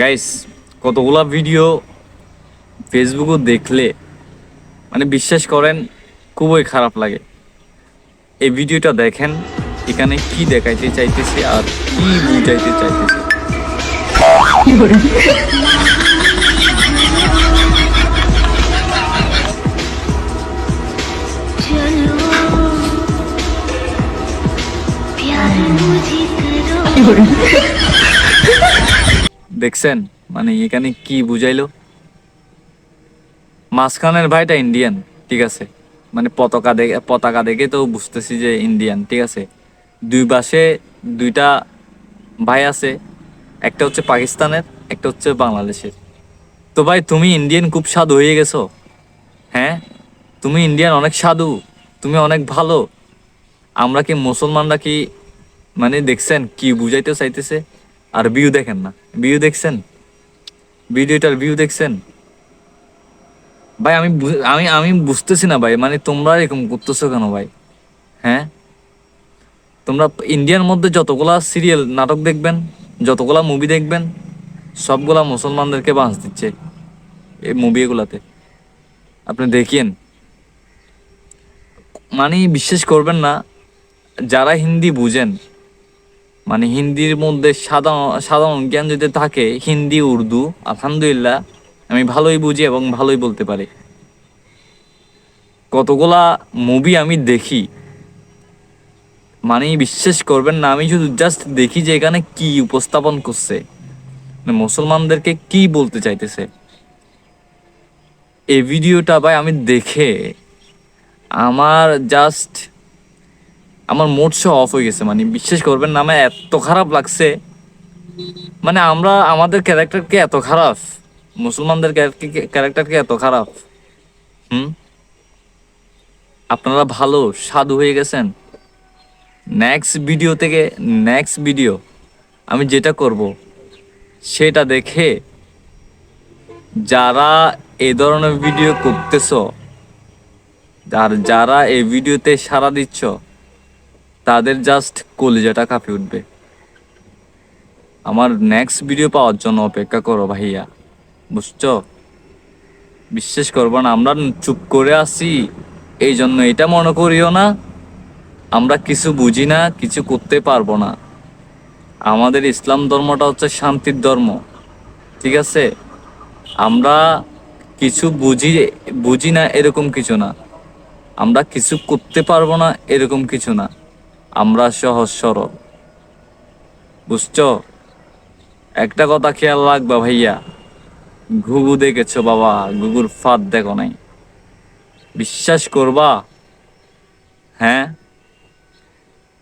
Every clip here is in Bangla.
গাইস, কতগুলা ভিডিও ফেসবুকে দেখলে মানে বিশ্বাস করেন খুবই খারাপ লাগে। এই ভিডিওটা দেখেন, এখানে কি দেখাইতে চাইতেছে আর কি বুঝাইতে চাইতেছে। দেখছেন মানে এখানে কি বুঝাইলো? মাঝখানের ভাইটা ইন্ডিয়ান, ঠিক আছে, মানে পতাকা দেখে তো বুঝতেছি যে ইন্ডিয়ান, ঠিক আছে। দুই পাশে দুইটা ভাই আছে, একটা হচ্ছে পাকিস্তানের, একটা হচ্ছে বাংলাদেশের। তো ভাই তুমি ইন্ডিয়ান খুব সাধু হয়ে গেছো, হ্যাঁ? তুমি ইন্ডিয়ান অনেক সাধু, তুমি অনেক ভালো। আমরা কি মুসলমানরা কি মানে দেখছেন কি বুঝাইতে চাইতেছে? আর ভিউ দেখেন না, ভিউ দেখছেন, ভিডিওটার ভিউ দেখছেন? ভাই আমি বুঝতেছি না ভাই, মানে তোমরা এরকম করতেছো কেন ভাই? হ্যাঁ, তোমরা ইন্ডিয়ার মধ্যে যতগুলা সিরিয়াল নাটক দেখবেন, যতগুলা মুভি দেখবেন, সবগুলা মুসলমানদেরকে বাঁচ দিচ্ছে এই মুভিগুলাতে। আপনি দেখিয়েন, মানে বিশ্বাস করবেন না, যারা হিন্দি বুঝেন, মানে হিন্দির মধ্যে সাধারণ সাধারণ জ্ঞান যদি থাকে, হিন্দি উর্দু আলহামদুলিল্লাহ আমি ভালোই বুঝি এবং ভালোই বলতে পারি। কতগুলা মুভি আমি দেখি, মানে বিশ্বাস করবেন না, আমি শুধু জাস্ট দেখি যে এখানে কি উপস্থাপন করছে, মানে মুসলমানদেরকে কি বলতে চাইতেছে। এই ভিডিওটা ভাই আমি দেখে আমার জাস্ট আমার মুড সহ অফ হয়ে গেছে, মানে বিশ্বাস করবেন না, আমার এত খারাপ লাগছে। মানে আমরা আমাদের ক্যারেক্টারকে এত খারাপ, মুসলমানদের ক্যারেক্টারকে এত খারাপ। হুম, আপনারা ভালো সাধু হয়ে গেছেন। নেক্সট ভিডিও আমি যেটা করব সেটা দেখে যারা এই ধরনের ভিডিও করতেছ আর যারা এই ভিডিওতে সাড়া দিচ্ছ, তাদের জাস্ট কলিজাটা কাঁপে উঠবে। আমার নেক্সট ভিডিও পাওয়ার জন্য অপেক্ষা করো ভাইয়া, বুঝছো? বিশ্বাস করবো না, আমরা চুপ করে আছি এই জন্য এটা মনে করিও না আমরা কিছু বুঝি না, কিছু করতে পারবো না। আমাদের ইসলাম ধর্মটা হচ্ছে শান্তির ধর্ম, ঠিক আছে? আমরা কিছু বুঝি না এরকম কিছু না, আমরা কিছু করতে পারবো না এরকম কিছু না, আমরা সহজ সরল, বুঝছো? একটা কথা খেয়াল রাখবা ভাইয়া, ঘুঘু দেখেছো বাবা, ঘুঘুর ফাঁদ দেখো নাই। বিশ্বাস করবা, হ্যাঁ,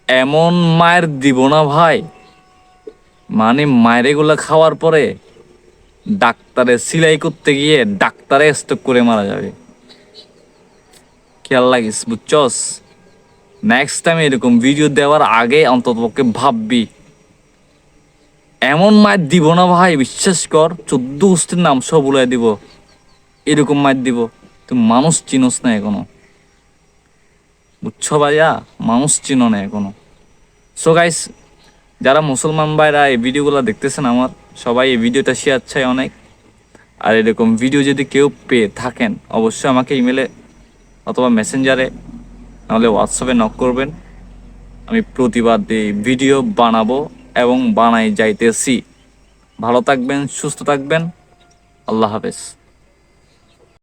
এমন মায়ের দিব না ভাই, মানে মায়ের এগুলা খাওয়ার পরে ডাক্তারে সিলাই করতে গিয়ে ডাক্তারে স্ট্রোক করে মারা যাবে। খেয়াল লাগিস, বুঝছস? নেক্সট টাইম এরকম ভিডিও দেওয়ার আগে অন্ততপক্ষে ভাববি। এমন মায়ের দিব না ভাই, বিশ্বাস কর, 14 গোষ্ঠীর নাম সব উলাই দিব, এরকম মায়ের দিব। তুই মানুষ চিনস না এখনো, বুঝছো ভাইয়া? মানুষ চিনো না এখনো। সো গাইস, যারা মুসলমান ভাইরা এই ভিডিওগুলো দেখতেছেন আমার, সবাই এই ভিডিওটা শেয়ার চাই অনেক। আর এরকম ভিডিও যদি কেউ পেয়ে থাকেন, অবশ্যই আমাকে ইমেলে অথবা মেসেঞ্জারে নাহলে হোয়াটসঅ্যাপে নক করবেন। আমি প্রতিবাদ এই ভিডিও বানাবো এবং বানাই যাইতেছি। ভালো থাকবেন, সুস্থ থাকবেন, আল্লাহ হাফেজ।